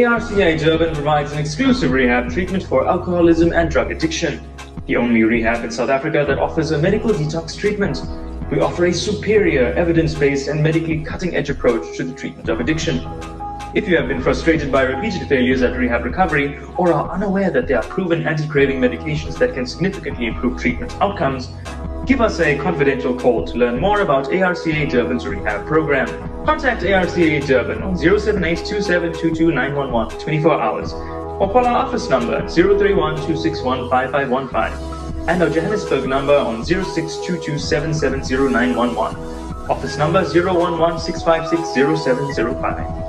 ARCI Durban provides an exclusive rehab treatment for alcoholism and drug addiction. The only rehab in South Africa that offers a medical detox treatment. We offer a superior, evidence-based and medically cutting-edge approach to the treatment of addiction. If you have been frustrated by repeated failures at rehab recovery or are unaware that there are proven anti-craving medications that can significantly improve treatment outcomes, give us a confidential call to learn more about ARCA Durban's rehab program. Contact ARCA Durban on 078-2722-911 24 hours or call our office number 031-261-5515 and our Johannesburg number on 0622-770-911. Office number 011-656-0705.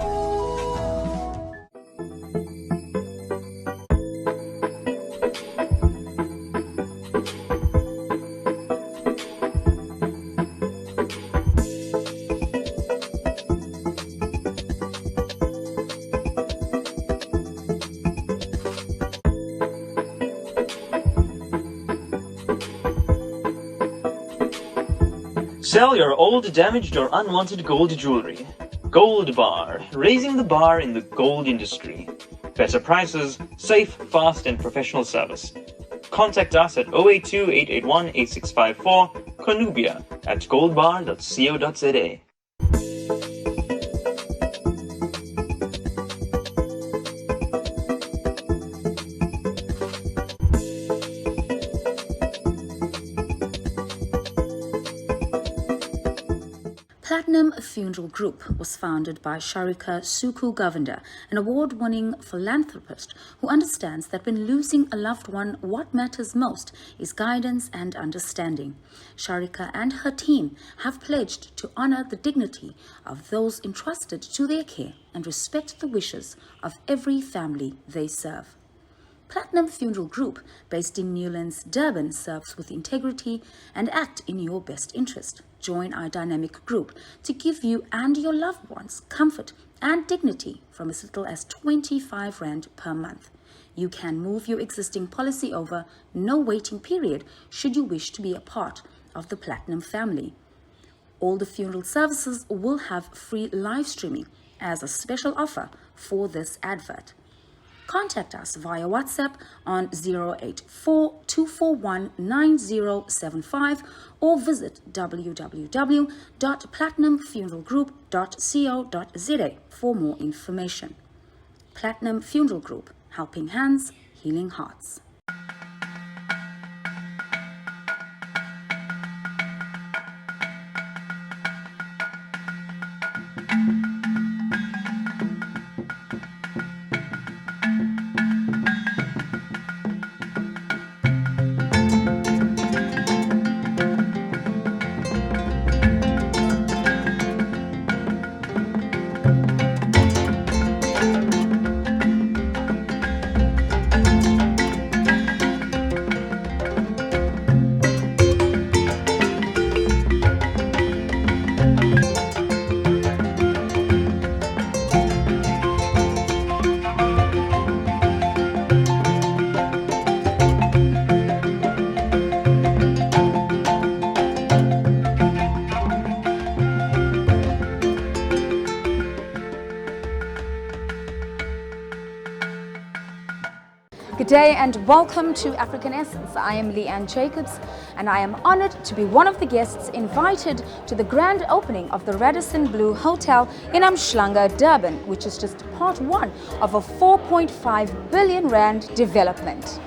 Sell your old, damaged or unwanted gold jewelry. Gold Bar, raising the bar in the gold industry. Better prices, safe, fast and professional service. Contact us at 082-881-8654, Conubia at goldbar.co.za. Platinum Funeral Group was founded by Sharika Suku Govender, an award-winning philanthropist who understands that when losing a loved one, what matters most is guidance and understanding. Sharika and her team have pledged to honor the dignity of those entrusted to their care and respect the wishes of every family they serve. Platinum Funeral Group, based in Newlands, Durban, serves with integrity and act in your best interest. Join our dynamic group to give you and your loved ones comfort and dignity from as little as 25 Rand per month. You can move your existing policy over, no waiting period, should you wish to be a part of the Platinum family. All the funeral services will have free live streaming as a special offer for this advert. Contact us via WhatsApp on 084-241-9075 or visit www.platinumfuneralgroup.co.za for more information. Platinum Funeral Group, helping hands, healing hearts. Good day and welcome to African Essence. I am Leanne Jacobs and I am honored to be one of the guests invited to the grand opening of the Radisson Blue Hotel in Umhlanga, Durban, which is just part one of a 4.5 billion rand development.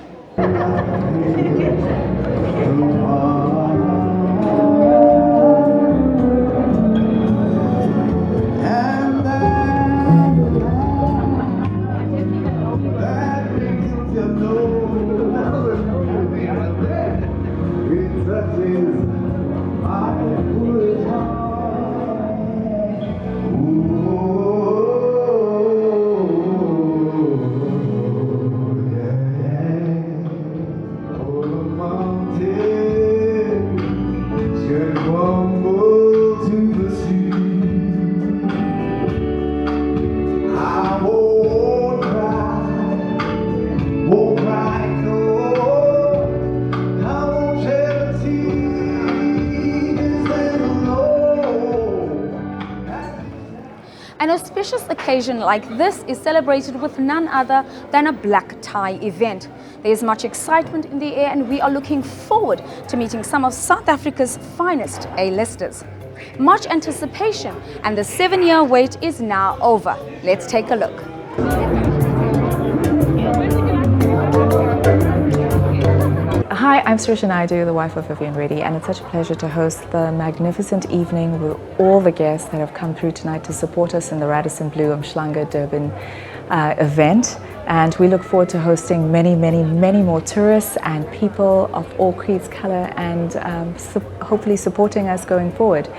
An auspicious occasion like this is celebrated with none other than a black tie event. There is much excitement in the air and we are looking forward to meeting some of South Africa's finest A-listers. Much anticipation and the 7-year wait is now over. Let's take a look. Hi, I'm Srisha Naidu, the wife of Vivian Reddy, and it's such a pleasure to host the magnificent evening with all the guests that have come through tonight to support us in the Radisson Blue Umhlanga Durban event. And we look forward to hosting many, many, many more tourists and people of all creeds, color, and hopefully supporting us going forward.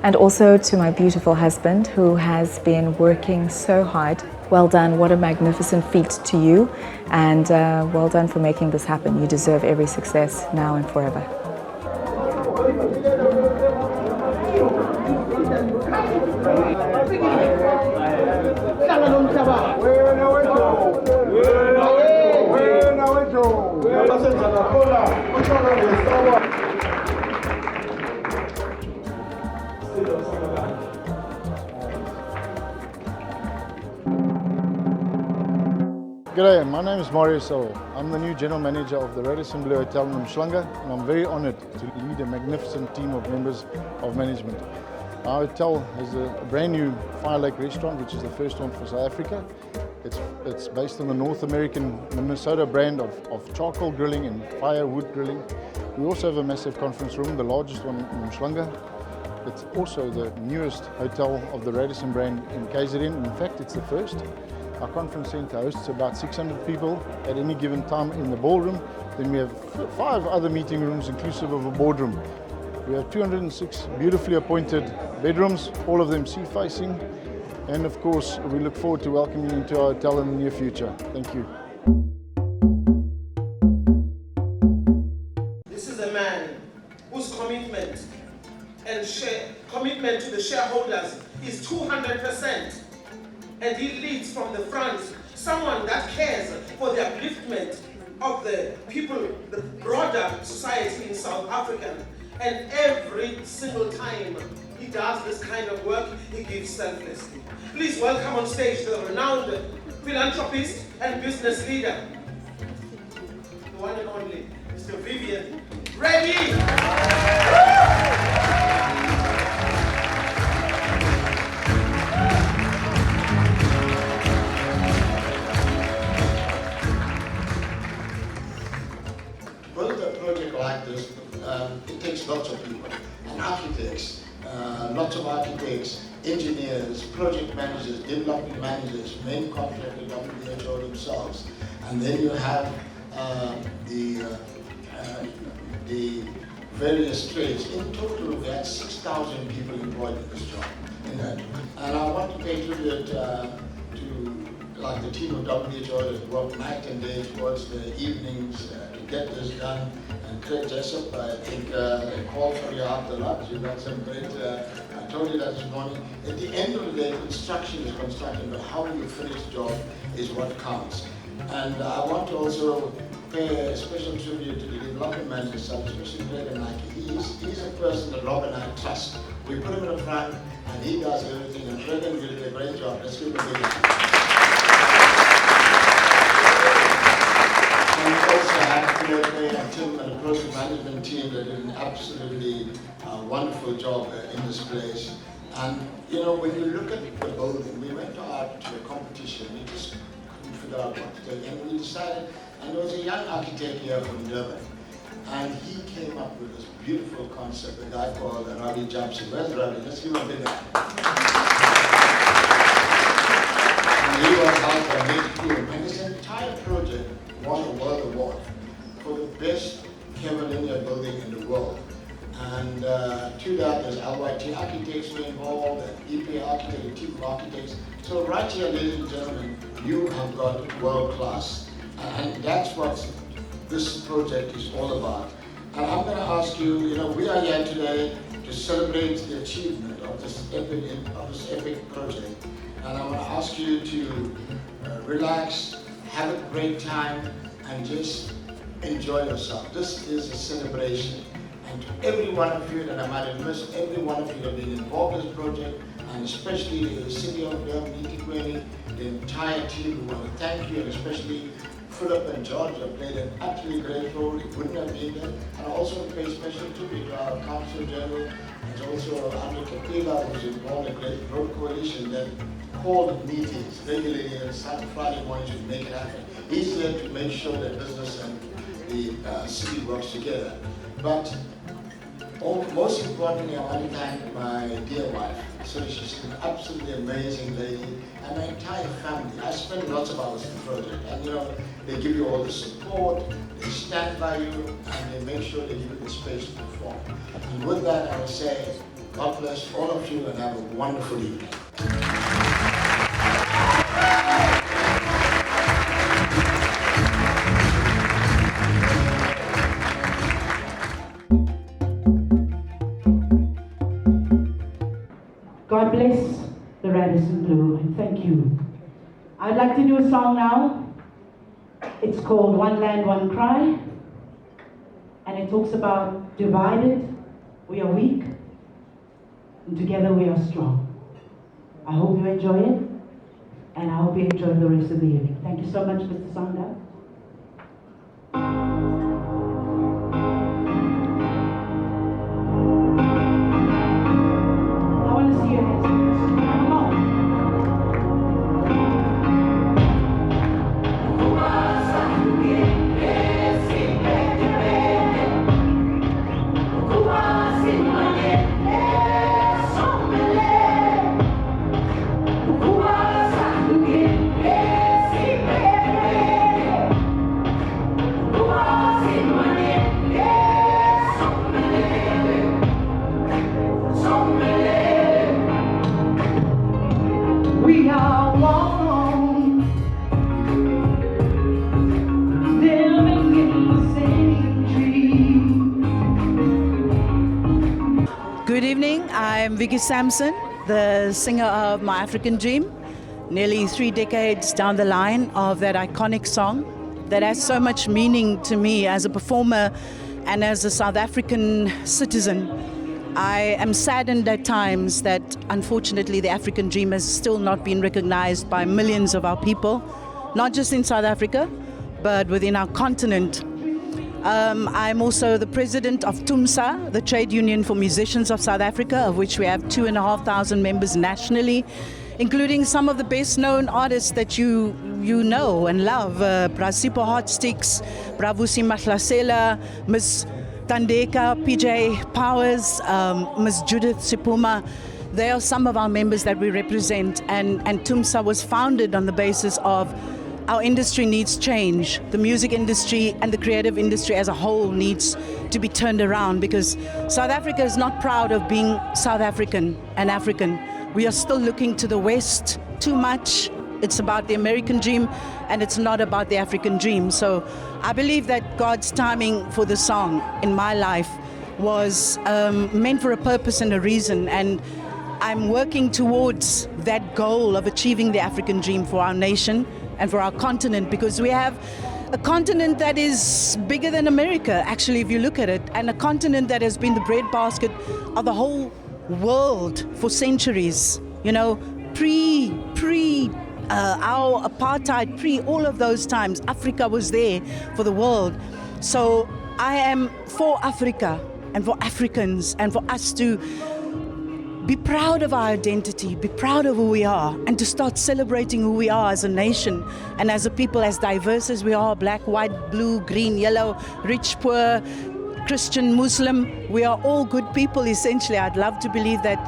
And also to my beautiful husband, who has been working so hard. Well done, what a magnificent feat to you, and well done for making this happen. You deserve every success now and forever. G'day, my name is Mario Sowell. I'm the new General Manager of the Radisson Blue Hotel in Umhlanga, and I'm very honoured to lead a magnificent team of members of management. Our hotel has a brand new Fire Lake restaurant, which is the first one for South Africa. It's based on the North American Minnesota brand of charcoal grilling and firewood grilling. We also have a massive conference room, the largest one in Umhlanga. It's also the newest hotel of the Radisson brand in KZN. In fact, it's the first. Our conference centre hosts about 600 people at any given time in the ballroom. Then we have 5 other meeting rooms inclusive of a boardroom. We have 206 beautifully appointed bedrooms, all of them sea-facing. And of course, we look forward to welcoming you to our hotel in the near future. Thank you. This is a man whose commitment to the shareholders is 200%. And he leads from the front, someone that cares for the upliftment of the people, the broader society in South Africa. And every single time he does this kind of work, he gives selflessly. Please welcome on stage the renowned philanthropist and business leader, the one and only, Mr. Vivian Reddy. It takes lots of people, and architects, lots of architects, engineers, project managers, development managers, main contractor WHO themselves, and then you have the various trades. In total, we had 6,000 people employed in this job. And I want to pay tribute to like the team of WHO that worked night and day towards the evenings to get this done. And Craig Jessup, I think, called for you after lunch. You got some great, I told you that this morning. At the end of the day, construction is construction, but how you finish the job is what counts. And I want to also pay a special tribute to the development manager, especially Greg and Nike. He's a person that Rob and I trust. We put him in the front, and he does everything. And Greg and did a great job. Let's give him a big hand. And we also have Claire and Tim and the project management team that did an absolutely wonderful job in this place. And you know, when you look at the building, we went out to a competition. We just couldn't figure out what to take, and we decided. And there was a young architect here from Durban, and he came up with this beautiful concept. A guy called Ravi Japsi. Where's Ravi? Let's give him a big hand. And he was out by his team, and this entire project won a world award for the best curvilinear building in the world. And to that, there's LYT architects were involved, and EPA architect, a team of architects. So right here, ladies and gentlemen, you have got world class. And that's what this project is all about. And I'm going to ask you, you know, we are here today to celebrate the achievement of this epic project. And I want to ask you to relax, have a great time, and just enjoy yourself. This is a celebration. And to every one of you, and I might have missed every one of you that have been involved in this project, and especially the City of Durban, the entire team. We want to thank you, and especially Philip and George have played an absolutely great role. It wouldn't have been there. And I also want to pay special tribute to our Council General, and also Andre Kapila, who's involved in a great road coalition that called meetings regularly on Friday mornings to make it happen. He's there to make sure that business and the city works together. But most importantly, I want to thank my dear wife. So she's an absolutely amazing lady, and my entire family. I spend lots of hours in the project, and they give you all the support, they stand by you, and they make sure they give you the space to perform. And with that, I will say, God bless all of you, and have a wonderful evening. God bless the Radisson Blu, and thank you. I'd like to do a song now. It's called One Land, One Cry, and it talks about divided, we are weak, and together we are strong. I hope you enjoy it, and I hope you enjoy the rest of the evening. Thank you so much, Mr. Sanda. We are one, living in the same dream. Good evening, I'm Vicky Sampson, the singer of My African Dream, nearly 3 decades down the line of that iconic song that has so much meaning to me as a performer and as a South African citizen. I am saddened at times that unfortunately the African dream has still not been recognized by millions of our people, not just in South Africa, but within our continent. I'm also the president of TUMSA, the Trade Union for Musicians of South Africa, of which we have 2,500 members nationally, including some of the best known artists that you know and love, Brasipo Hotsticks, Bravusi Mahlasela, Miss Tandeka, PJ Powers, Ms. Judith Sipuma. They are some of our members that we represent, and TUMSA was founded on the basis of our industry needs change. The music industry and the creative industry as a whole needs to be turned around, because South Africa is not proud of being South African and African. We are still looking to the West too much. It's about the American dream, and it's not about the African dream. So I believe that God's timing for the song in my life was meant for a purpose and a reason, and I'm working towards that goal of achieving the African dream for our nation and for our continent, because we have a continent that is bigger than America, actually, if you look at it, and a continent that has been the breadbasket of the whole world for centuries. Our apartheid, all of those times, Africa was there for the world. So I am for Africa and for Africans, and for us to be proud of our identity, be proud of who we are, and to start celebrating who we are as a nation and as a people, as diverse as we are, black, white, blue, green, yellow, rich, poor, Christian, Muslim. We are all good people, essentially. I'd love to believe that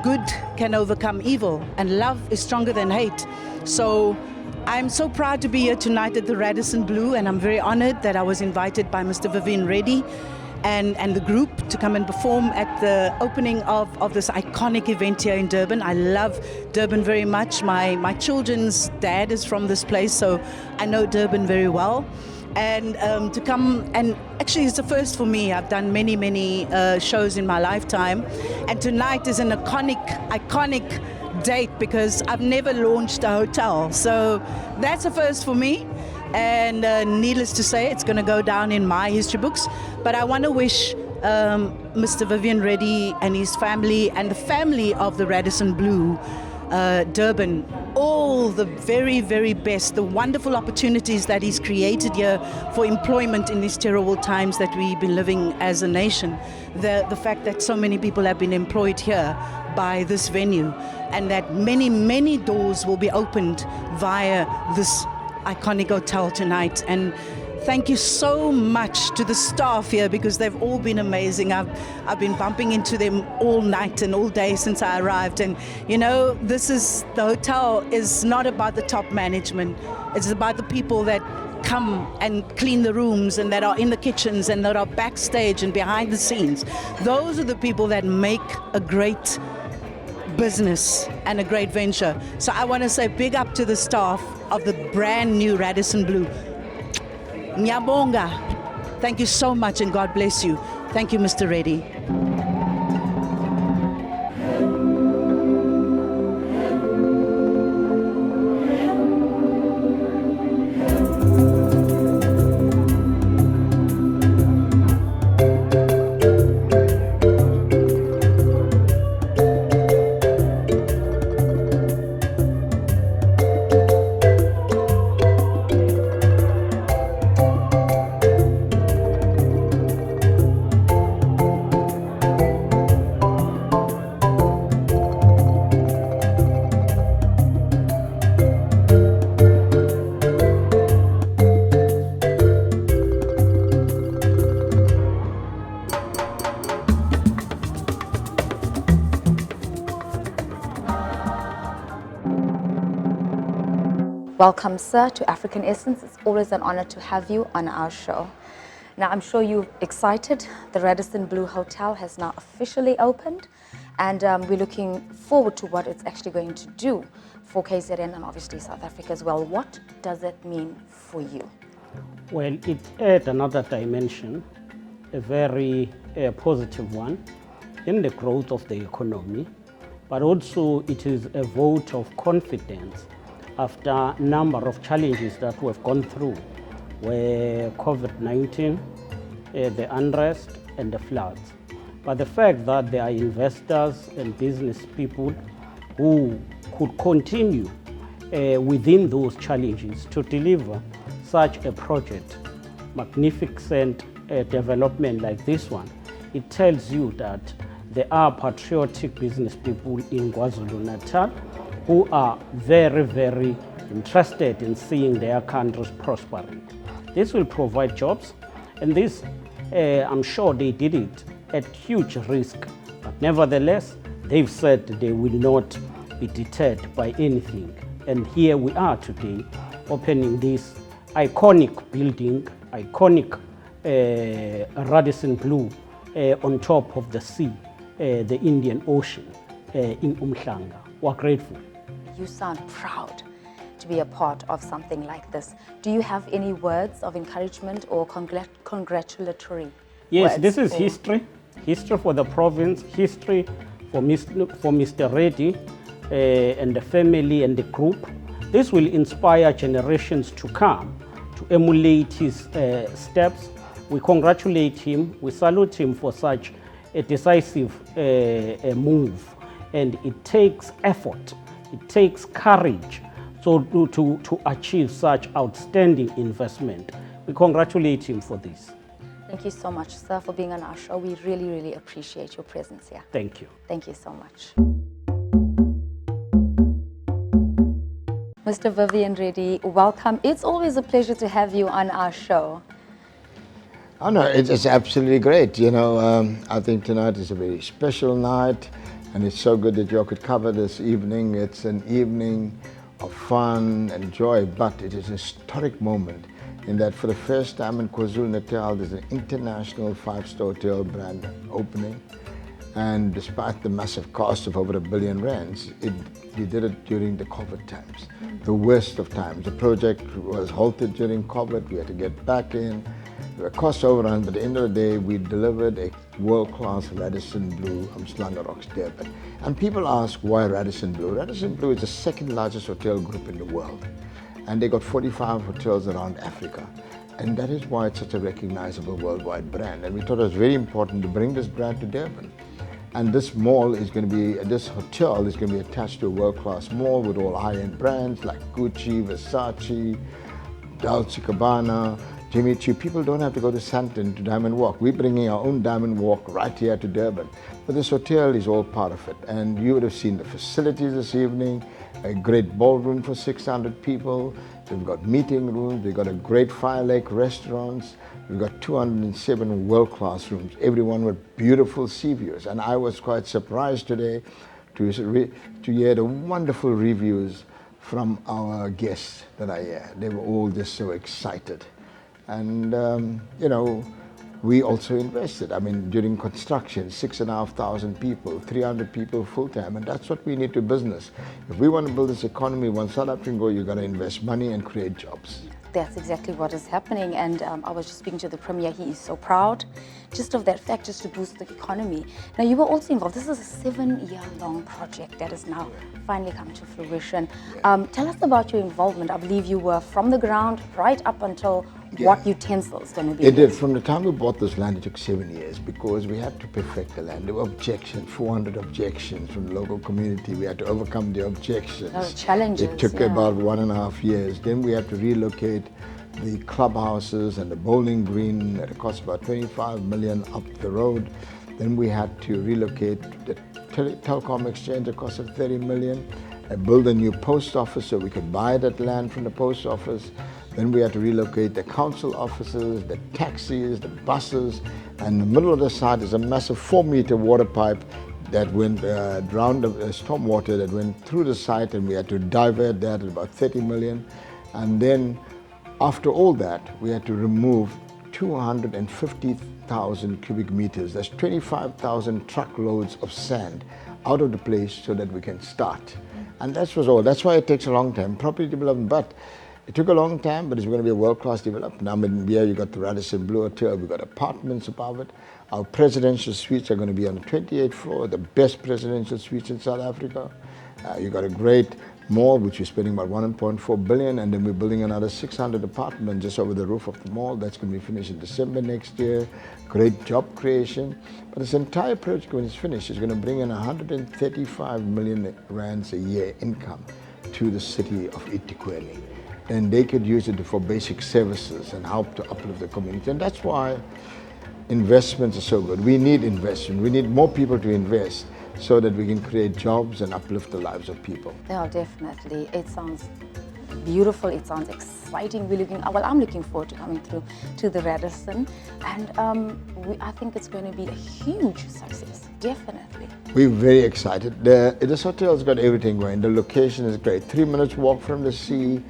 good can overcome evil, and love is stronger than hate. So I'm so proud to be here tonight at the Radisson Blu, and I'm very honored that I was invited by Mr. Vivian Reddy and the group to come and perform at the opening of this iconic event here in Durban. I love Durban very much. My children's dad is from this place, so I know Durban very well. And to come, and actually it's a first for me. I've done many shows in my lifetime, and tonight is an iconic date because I've never launched a hotel, so that's a first for me. And needless to say, it's going to go down in my history books. But I want to wish Mr. Vivian Reddy and his family and the family of the Radisson Blu, Durban, all the very, very best, the wonderful opportunities that he's created here for employment in these terrible times that we've been living as a nation. The fact that so many people have been employed here by this venue, and that many, many doors will be opened via this iconic hotel tonight. And thank you so much to the staff here, because they've all been amazing. I've been bumping into them all night and all day since I arrived. And you know, the hotel is not about the top management. It's about the people that come and clean the rooms and that are in the kitchens and that are backstage and behind the scenes. Those are the people that make a great business and a great venture. So I want to say big up to the staff of the brand new Radisson Blu. Nyabonga. Thank you so much and God bless you. Thank you, Mr. Reddy. Welcome, sir, to African Essence. It's always an honor to have you on our show. Now, I'm sure you're excited. The Radisson Blu Hotel has now officially opened, and we're looking forward to what it's actually going to do for KZN and obviously South Africa as well. What does that mean for you? Well, it adds another dimension, a very positive one, in the growth of the economy, but also it is a vote of confidence after a number of challenges that we've gone through, where COVID-19, the unrest and the floods. But the fact that there are investors and business people who could continue within those challenges to deliver such a project, magnificent development like this one, it tells you that there are patriotic business people in KwaZulu-Natal who are very, very interested in seeing their countries prospering. This will provide jobs, and this, I'm sure they did it at huge risk, but nevertheless, they've said they will not be deterred by anything. And here we are today, opening this iconic building, iconic Radisson Blu on top of the sea, the Indian Ocean in Umhlanga. We're grateful. You sound proud to be a part of something like this. Do you have any words of encouragement or congratulatory Yes, words? this is history for the province, history for Mr. Reddy and the family and the group. This will inspire generations to come to emulate his steps. We congratulate him, we salute him for such a decisive move, and it takes effort. It takes courage to achieve such outstanding investment. We congratulate him for this. Thank you so much, sir, for being on our show. We really, really appreciate your presence here. Thank you. Thank you so much. Mr. Vivian Reddy, welcome. It's always a pleasure to have you on our show. Oh no, it's absolutely great. You know, I think tonight is a very special night. And it's so good that you all could cover this evening. It's an evening of fun and joy, but it is a historic moment in that for the first time in KwaZulu-Natal, there's an international five-star hotel brand opening. And despite the massive cost of over R1 billion, we did it during the COVID times, the worst of times. The project was halted during COVID. We had to get back in. There were cost overruns, but at the end of the day, we delivered a world-class Radisson Blu Umhlanga Rocks Durban. And people ask, why Radisson Blu? Radisson Blu is the second largest hotel group in the world. And they got 45 hotels around Africa. And that is why it's such a recognizable worldwide brand. And we thought it was very important to bring this brand to Durban. And this mall is going to be, this hotel is going to be attached to a world-class mall with all high-end brands like Gucci, Versace, Dolce & Gabbana, Jimmy Choo. People don't have to go to Sandton to Diamond Walk. We're bringing our own Diamond Walk right here to Durban. But this hotel is all part of it. And you would have seen the facilities this evening, a great ballroom for 600 people. We've got meeting rooms, we've got a great Fire Lake restaurants, we've got 207 world-class rooms, everyone with beautiful sea views. And I was quite surprised today to hear the wonderful reviews from our guests that I had. They were all just so excited. And, you know, we also invested. I mean, during construction, 6,500 people, 300 people full-time, and that's what we need to business. If we want to build this economy, one South African goal, you've got to invest money and create jobs. That's exactly what is happening, and I was just speaking to the Premier. He is so proud just of that fact, just to boost the economy. Now, you were also involved. This is a 7-year-long project that has now finally come to fruition. Tell us about your involvement. I believe you were from the ground right up until what utensils going to be. It did. From the time we bought this land, it took 7 years because we had to perfect the land. There were objections, 400 objections from the local community. We had to overcome the objections. There were challenges. It took about 1.5 years. Then we had to relocate the clubhouses and the bowling green. It cost about 25 million up the road. Then we had to relocate the telecom exchange. It cost 30 million. I built a new post office so we could buy that land from the post office. Then we had to relocate the council offices, the taxis, the buses, and in the middle of the site is a massive 4-meter water pipe that went around the storm water that went through the site, and we had to divert that at about 30 million. And then after all that, we had to remove 250,000 cubic meters. That's 25,000 truckloads of sand out of the place so that we can start. And that was all. That's why it takes a long time. Property development, but it took a long time, but it's going to be a world-class development. Now in here you got the Radisson Blue Hotel, we've got apartments above it. Our presidential suites are going to be on the 28th floor, the best presidential suites in South Africa. You got a great mall, which we're spending about 1.4 billion, and then we're building another 600 apartments just over the roof of the mall. That's going to be finished in December next year. Great job creation. But this entire project, when it's finished, is going to bring in 135 million rands a year income to the city of eThekwini. And they could use it for basic services and help to uplift the community. And that's why investments are so good. We need investment. We need more people to invest so that we can create jobs and uplift the lives of people. Yeah, definitely. It sounds beautiful. It sounds exciting. I'm looking forward to coming through to the Radisson, and I think it's going to be a huge success. Definitely. We're very excited. This hotel's got everything going. The location is great. 3 minutes walk from the sea.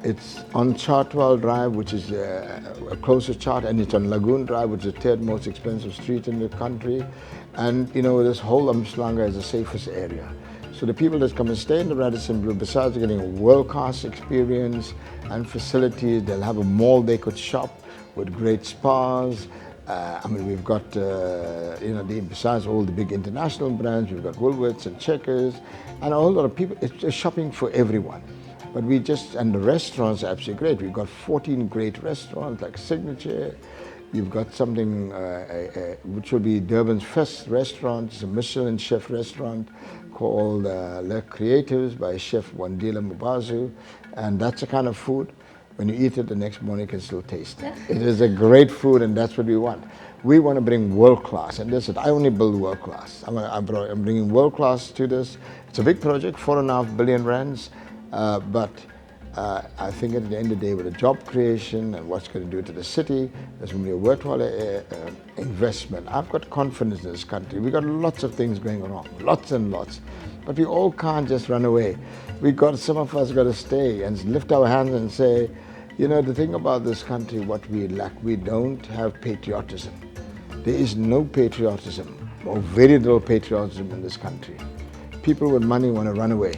It's on Chartwell Drive, which is a closer chart, and it's on Lagoon Drive, which is the 3rd most expensive street in the country. And you know, this whole Umhlanga is the safest area. So the people that come and stay in the Radisson Blue, besides getting a world-class experience and facilities, they'll have a mall they could shop with great spas. I mean, we've got, you know, besides all the big international brands, we've got Woolworths and Checkers, and a whole lot of people. It's shopping for everyone. But and the restaurants are absolutely great. We've got 14 great restaurants like Signature. You've got something which will be Durban's first restaurant. It's a Michelin chef restaurant called Le Creatives by Chef Wandile Mubazu. And that's the kind of food, when you eat it the next morning, you can still taste it. It is a great food, and that's what we want. We want to bring world class, and that's it. I only build world class. I'm bringing world class to this. It's a big project, 4.5 billion rands. But I think at the end of the day, with the job creation and what's going to do to the city, there's going to be a worthwhile investment. I've got confidence in this country. We've got lots of things going wrong, lots and lots. But we all can't just run away. Some of us got to stay and lift our hands and say, you know, the thing about this country, what we lack, we don't have patriotism. There is no patriotism, or very little patriotism in this country. People with money want to run away.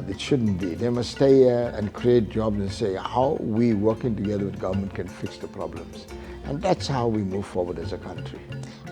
It shouldn't be. They must stay here and create jobs and say how we working together with government can fix the problems. And that's how we move forward as a country.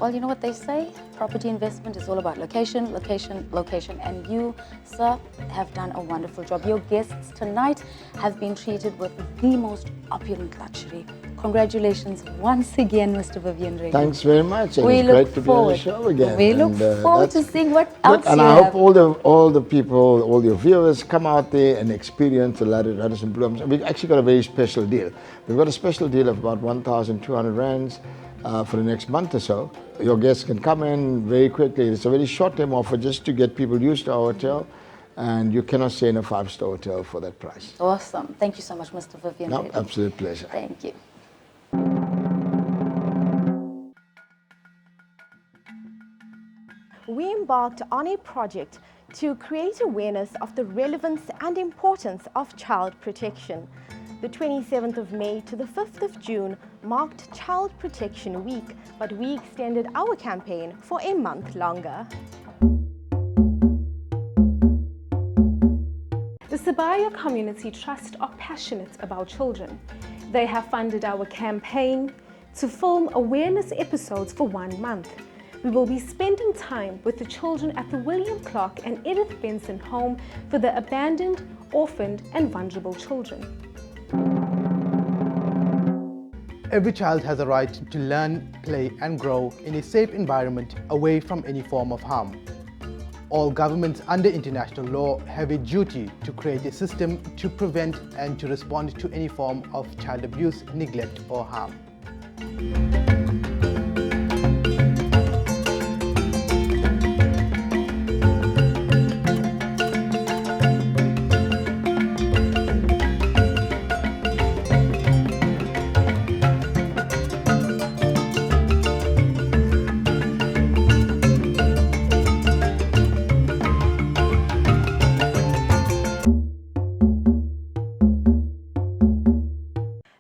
Well, you know what they say? Property investment is all about location, location, location. And you, sir, have done a wonderful job. Your guests tonight have been treated with the most opulent luxury. Congratulations once again, Mr. Vivian Reddy. Thanks very much. And We it's look great to forward. be on the show again. We look forward to seeing what else and you I have. hope all the people, all your viewers come out there and experience the Radisson Blooms. We've actually got a very special deal. We've got a special deal of about 1,200 rands for the next month or so. Your guests can come in very quickly. It's a very short-term offer just to get people used to our hotel. And you cannot stay in a 5-star hotel for that price. Awesome. Thank you so much, Mr. Vivian No, Reddy. absolute pleasure. Thank you. We embarked on a project to create awareness of the relevance and importance of child protection. The 27th of May to the 5th of June marked Child Protection Week, but we extended our campaign for a month longer. The Sibaya Community Trust are passionate about children. They have funded our campaign to film awareness episodes for 1 month. We will be spending time with the children at the William Clark and Edith Benson Home for the abandoned, orphaned and vulnerable children. Every child has a right to learn, play and grow in a safe environment away from any form of harm. All governments under international law have a duty to create a system to prevent and to respond to any form of child abuse, neglect or harm.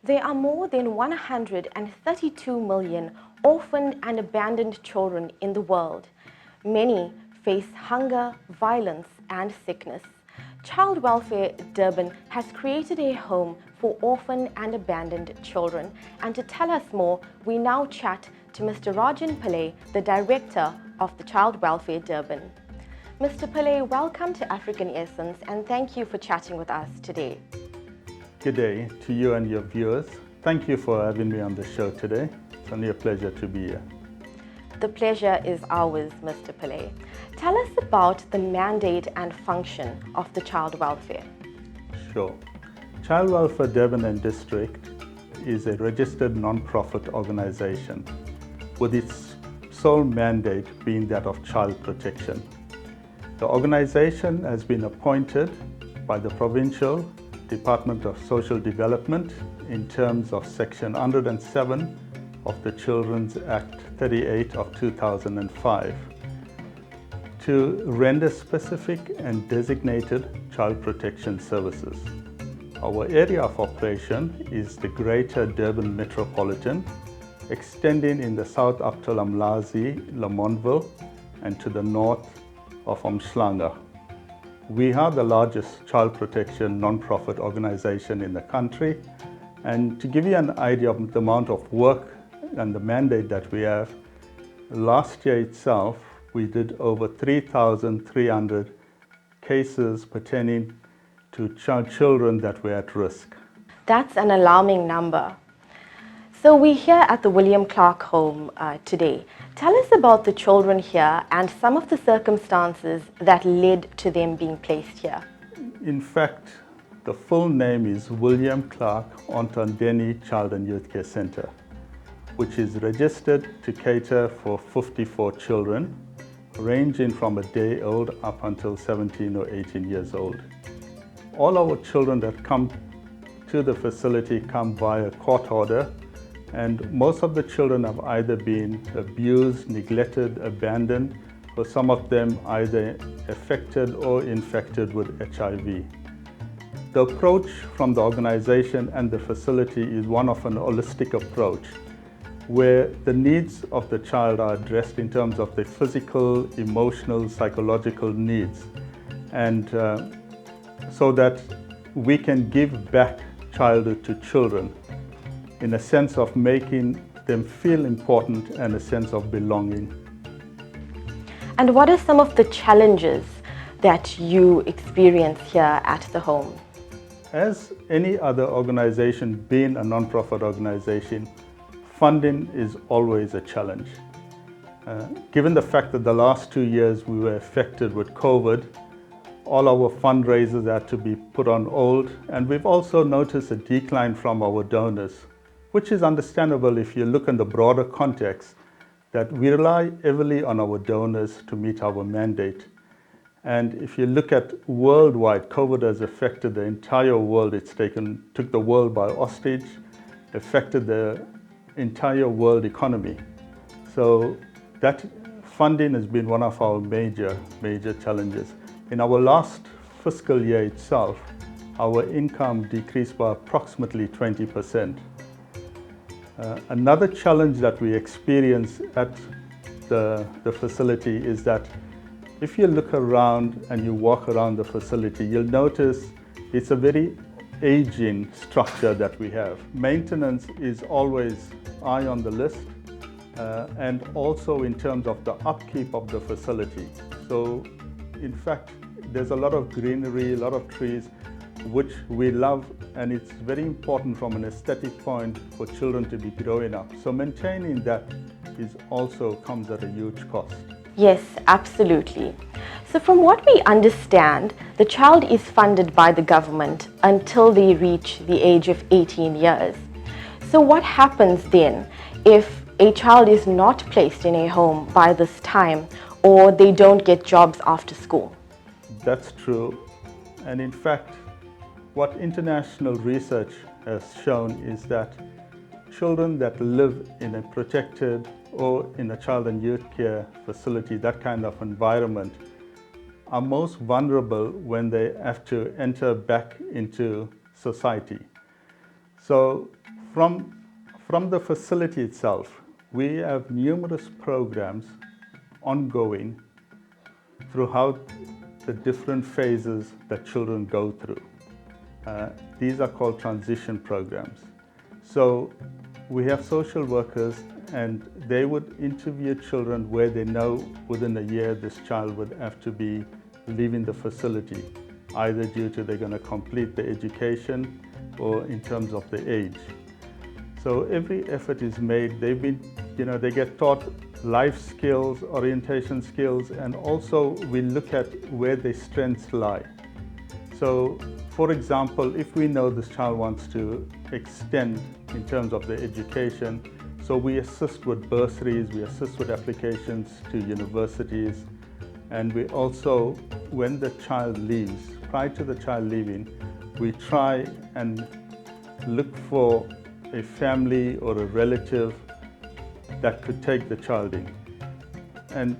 There are more than 132 million orphaned and abandoned children in the world. Many face hunger, violence and sickness. Child Welfare Durban has created a home for orphan and abandoned children. And to tell us more, we now chat to Mr. Rajan Pillay, the Director of the Child Welfare Durban. Mr. Pillay, welcome to African Essence and thank you for chatting with us today. Good day to you and your viewers. Thank you for having me on the show today. It's only a pleasure to be here. The pleasure is ours, Mr. Pillay. Tell us about the mandate and function of the Child Welfare. Sure. Child Welfare Durban and District is a registered non-profit organization with its sole mandate being that of child protection. The organization has been appointed by the Provincial Department of Social Development in terms of Section 107 of the Children's Act 38 of 2005 to render specific and designated child protection services. Our area of operation is the Greater Durban Metropolitan, extending in the south up to Lamlazi, Lamontville, and to the north of Umhlanga. We are the largest child protection non-profit organization in the country, and to give you an idea of the amount of work and the mandate that we have, last year itself we did over 3,300 cases pertaining to children that were at risk. That's an alarming number. So we're here at the William Clark home today. Tell us about the children here and some of the circumstances that led to them being placed here. In fact, the full name is William Clark Ontandeni Child and Youth Care Center, which is registered to cater for 54 children, ranging from a day old up until 17 or 18 years old. All our children that come to the facility come via court order, and most of the children have either been abused, neglected, abandoned, or some of them either affected or infected with HIV. The approach from the organization and the facility is one of an holistic approach, where the needs of the child are addressed in terms of the physical, emotional, psychological needs, and so that we can give back childhood to children in a sense of making them feel important and a sense of belonging. And what are some of the challenges that you experience here at the home? As any other organization, being a non-profit organization, funding is always a challenge. Given the fact that the last 2 years we were affected with COVID, all our fundraisers had to be put on hold, and we've also noticed a decline from our donors, which is understandable if you look in the broader context that we rely heavily on our donors to meet our mandate. And if you look at worldwide, COVID has affected the entire world. It's took the world by hostage, affected the entire world economy. So that funding has been one of our major challenges. In our last fiscal year itself, our income decreased by approximately 20%. Another challenge that we experience at the facility is that if you look around and you walk around the facility, you'll notice it's a very aging structure that we have. Maintenance is always high on the list, and also in terms of the upkeep of the facility. So in fact, there's a lot of greenery, a lot of trees, which we love, and it's very important from an aesthetic point for children to be growing up. So maintaining that also comes at a huge cost. Yes, absolutely. So from what we understand, the child is funded by the government until they reach the age of 18 years. So what happens then if a child is not placed in a home by this time, or they don't get jobs after school? That's true. And in fact, what international research has shown is that children that live in a protected or in a child and youth care facility, that kind of environment, are most vulnerable when they have to enter back into society. So from the facility itself, we have numerous programs ongoing throughout the different phases that children go through. These are called transition programs. So we have social workers, and they would interview children where they know within a year this child would have to be leaving the facility, either due to they're going to complete the education or in terms of the age. So every effort is made. They get taught life skills, orientation skills, and also we look at where their strengths lie. So, for example, if we know this child wants to extend in terms of their education, so we assist with bursaries, we assist with applications to universities, and we also, when the child leaves, prior to the child leaving, we try and look for a family or a relative that could take the child in. And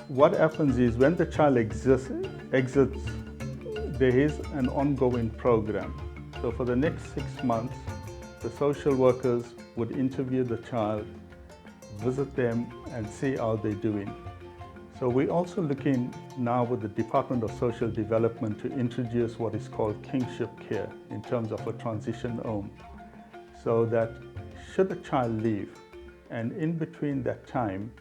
what happens is when the child exits, there is an ongoing program. So for the next 6 months, the social workers would interview the child, visit them, and see how they're doing. So we're also looking now with the Department of Social Development to introduce what is called kingship care in terms of a transition home. So that should a child leave, and in between that time,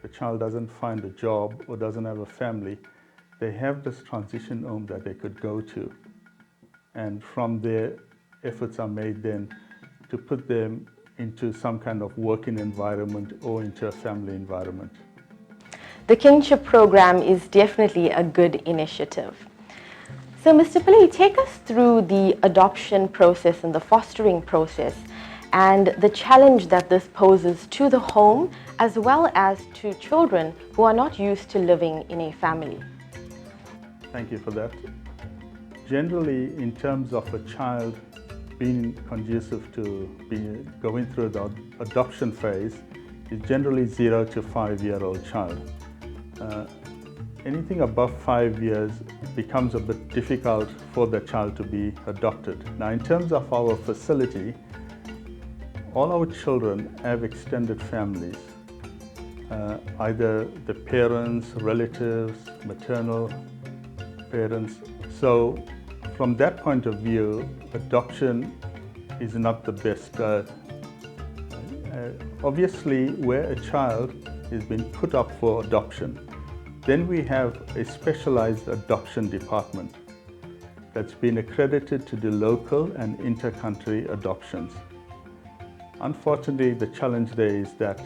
the child doesn't find a job or doesn't have a family, they have this transition home that they could go to. And from there, efforts are made then to put them into some kind of working environment or into a family environment. The Kingship program is definitely a good initiative. So Mr. Pillay, take us through the adoption process and the fostering process and the challenge that this poses to the home as well as to children who are not used to living in a family. Thank you for that. Generally, in terms of a child being conducive to going through the adoption phase, is generally 0 to 5-year-old child. Anything above 5 years becomes a bit difficult for the child to be adopted. Now, in terms of our facility, all our children have extended families, either the parents, relatives, maternal parents. So from that point of view, adoption is not the best. Obviously, where a child is being put up for adoption, Then we have a specialized adoption department that's been accredited to do local and inter-country adoptions. Unfortunately, the challenge there is that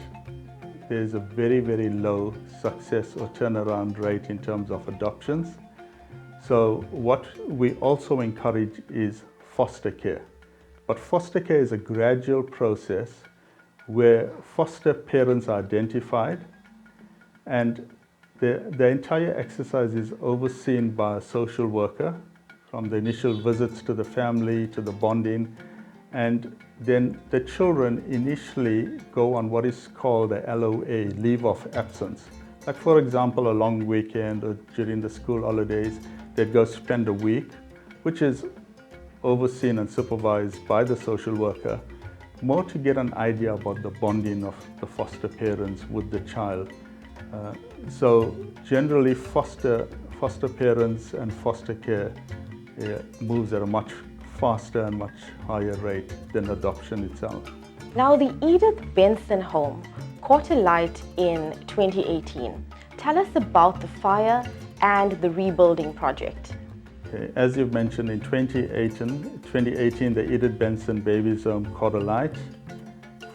there's a very, very low success or turnaround rate in terms of adoptions. So what we also encourage is foster care. But foster care is a gradual process where foster parents are identified, and the entire exercise is overseen by a social worker, from the initial visits to the family to the bonding. And then the children initially go on what is called a LOA, leave of absence. Like, for example, a long weekend or during the school holidays, they'd go spend a week, which is overseen and supervised by the social worker, more to get an idea about the bonding of the foster parents with the child. So generally foster parents and foster care moves at a much faster and much higher rate than adoption itself. Now, the Edith Benson home caught a light in 2018. Tell us about the fire and the rebuilding project. Okay. As you've mentioned, in 2018, the Edith Benson Babies Home caught a light.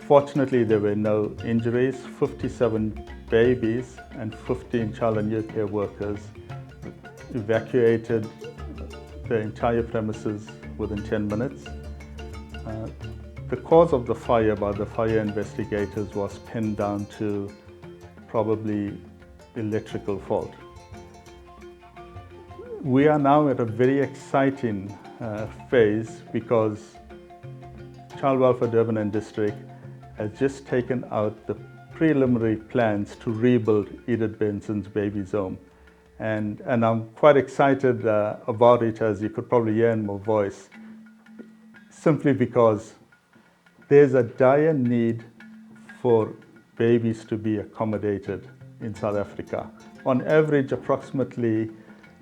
Fortunately, there were no injuries. 57 babies and 15 child and youth care workers evacuated the entire premises within 10 minutes. The cause of the fire by the fire investigators was pinned down to probably electrical fault. We are now at a very exciting phase because Child Welfare Durban and District has just taken out the preliminary plans to rebuild Edith Benson's Babies Home. And I'm quite excited about it, as you could probably hear in my voice, simply because there's a dire need for babies to be accommodated in South Africa. On average, approximately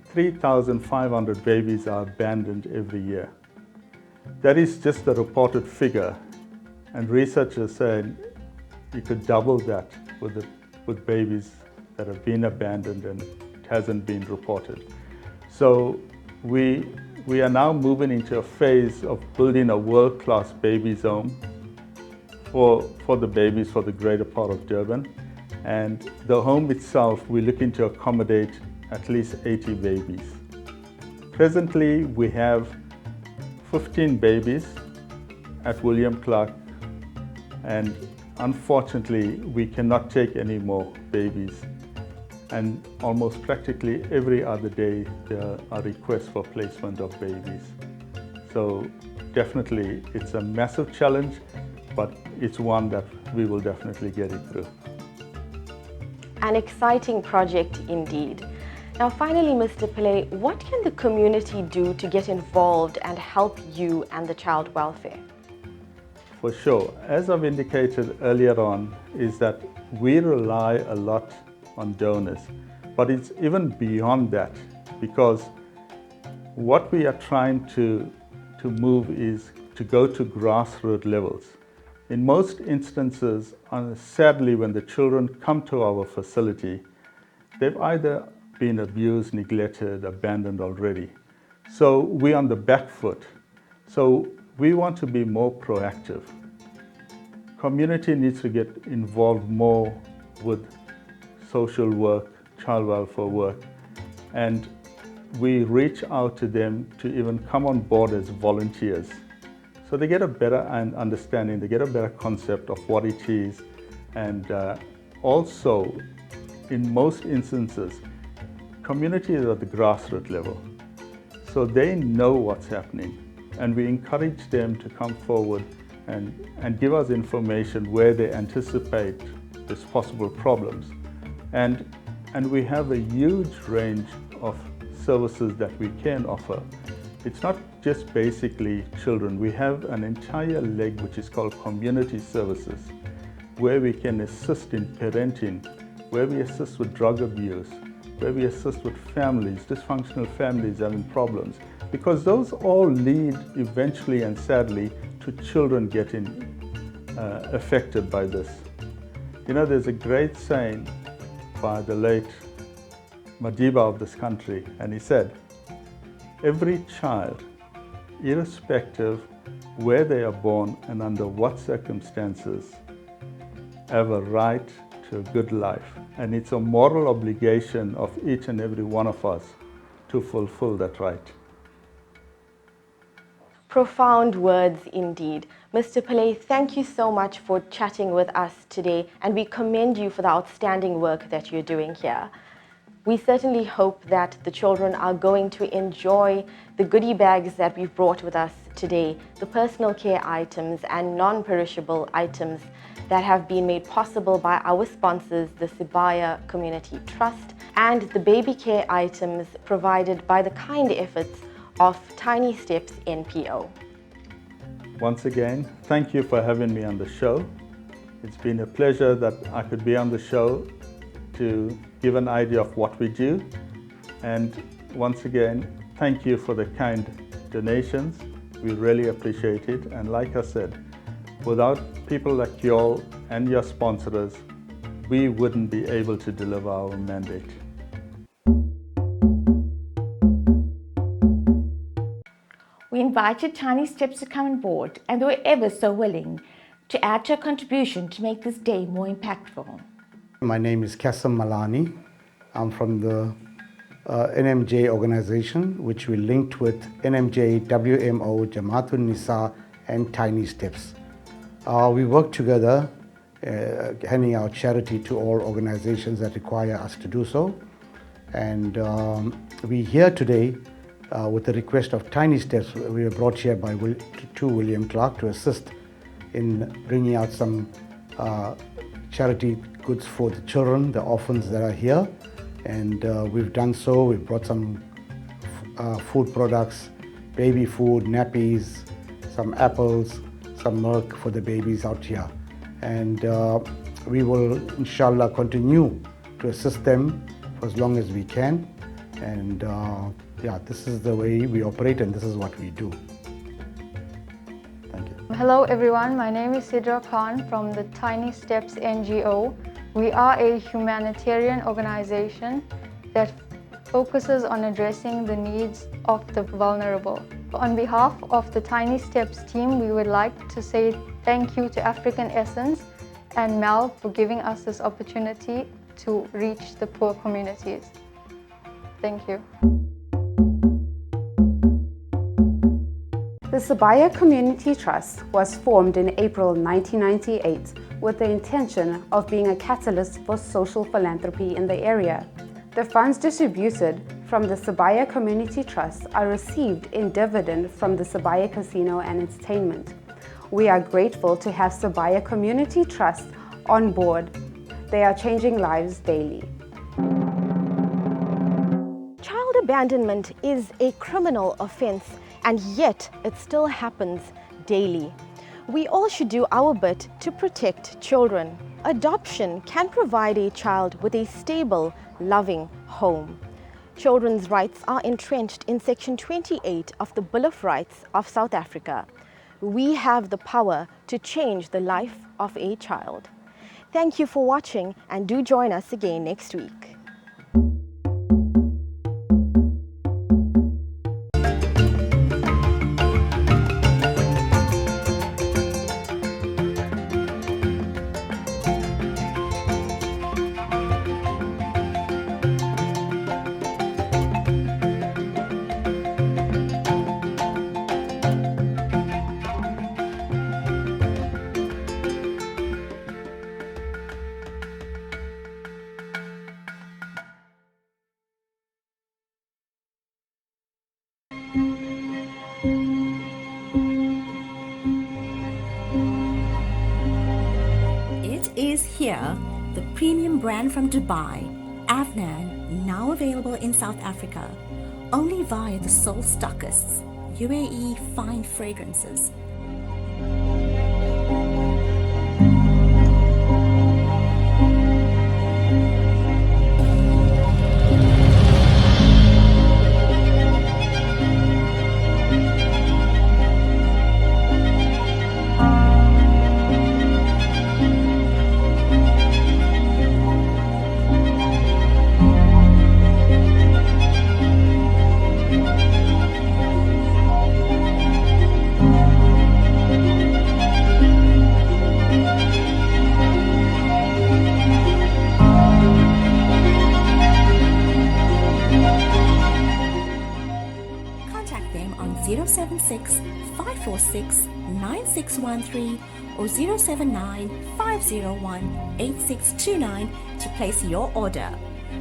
3,500 babies are abandoned every year. That is just the reported figure, and researchers said you could double that with babies that have been abandoned and it hasn't been reported. So we are now moving into a phase of building a world-class babies home for the babies for the greater part of Durban. And the home itself, we're looking to accommodate at least 80 babies. Presently, we have 15 babies at William Clark, and unfortunately, we cannot take any more babies. And almost practically every other day, there are requests for placement of babies. So definitely, it's a massive challenge, but it's one that we will definitely get it through. An exciting project indeed. Now finally, Mr. Pillay, what can the community do to get involved and help you and the child welfare? For sure. As I've indicated earlier on, is that we rely a lot on donors, but it's even beyond that, because what we are trying to move is to go to grassroots levels. In most instances, sadly, when the children come to our facility, they've either been abused, neglected, abandoned already. So we're on the back foot. So we want to be more proactive. Community needs to get involved more with social work, child welfare work, and we reach out to them to even come on board as volunteers. So they get a better understanding, they get a better concept of what it is, and also, in most instances, community is at the grassroots level. So they know what's happening, and we encourage them to come forward and give us information where they anticipate there's possible problems. And we have a huge range of services that we can offer. It's not just basically children. We have an entire leg which is called community services, where we can assist in parenting, where we assist with drug abuse, where we assist with families, dysfunctional families having problems, because those all lead eventually and sadly to children getting affected by this. You know, there's a great saying by the late Madiba of this country, and he said, every child, irrespective where they are born and under what circumstances, have a right to a good life. And it's a moral obligation of each and every one of us to fulfill that right. Profound words indeed. Mr. Pillay, thank you so much for chatting with us today, and we commend you for the outstanding work that you're doing here. We certainly hope that the children are going to enjoy the goodie bags that we've brought with us today, the personal care items and non-perishable items that have been made possible by our sponsors, the Sibaya Community Trust, and the baby care items provided by the kind efforts of Tiny Steps NPO. Once again, thank you for having me on the show. It's been a pleasure that I could be on the show to give an idea of what we do. And once again, thank you for the kind donations. We really appreciate it. And like I said, without people like you all and your sponsors, we wouldn't be able to deliver our mandate. We invited Tiny Steps to come on board, and they were ever so willing to add to a contribution to make this day more impactful. My name is Kasim Malani. I'm from the NMJ organization, which we linked with NMJ, WMO, Jamaatul Nisa, and Tiny Steps. We work together, handing out charity to all organizations that require us to do so. And we're here today with the request of Tiny Steps. We were brought here by William Clark to assist in bringing out some charity goods for the children, the orphans that are here. And we've done so. We've brought some food products, baby food, nappies, some apples, some milk for the babies out here. And we will, inshallah, continue to assist them for as long as we can. And yeah, this is the way we operate and this is what we do. Thank you. Hello everyone, my name is Sidra Khan from the Tiny Steps NGO. We are a humanitarian organization that focuses on addressing the needs of the vulnerable. On behalf of the Tiny Steps team, we would like to say thank you to African Essence and Mel for giving us this opportunity to reach the poor communities. Thank you. The Sibaya Community Trust was formed in April 1998 with the intention of being a catalyst for social philanthropy in the area. The funds distributed from the Sibaya Community Trust are received in dividend from the Sibaya Casino and Entertainment. We are grateful to have Sibaya Community Trust on board. They are changing lives daily. Child abandonment is a criminal offense, and yet it still happens daily. We all should do our bit to protect children. Adoption can provide a child with a stable, loving home. Children's rights are entrenched in Section 28 of the Bill of Rights of South Africa. We have the power to change the life of a child. Thank you for watching, and do join us again next week. Here, the premium brand from Dubai, Afnan, now available in South Africa, only via the sole stockists, UAE Fine Fragrances. them on 076 546 9613 or 079 501 8629 to place your order.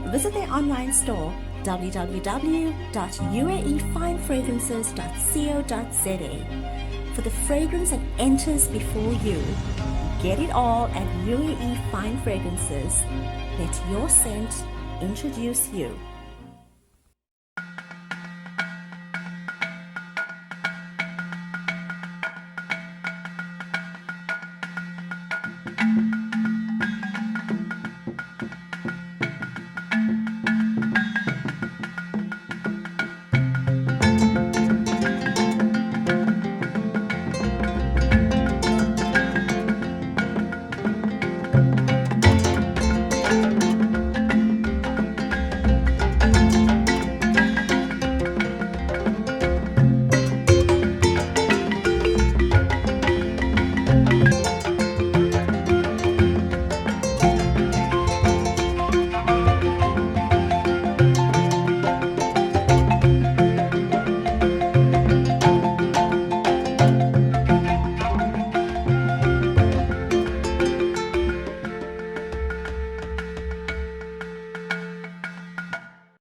Visit their online store www.uaefinefragrances.co.za for the fragrance that enters before you. Get it all at UAE Fine Fragrances. Let your scent introduce you.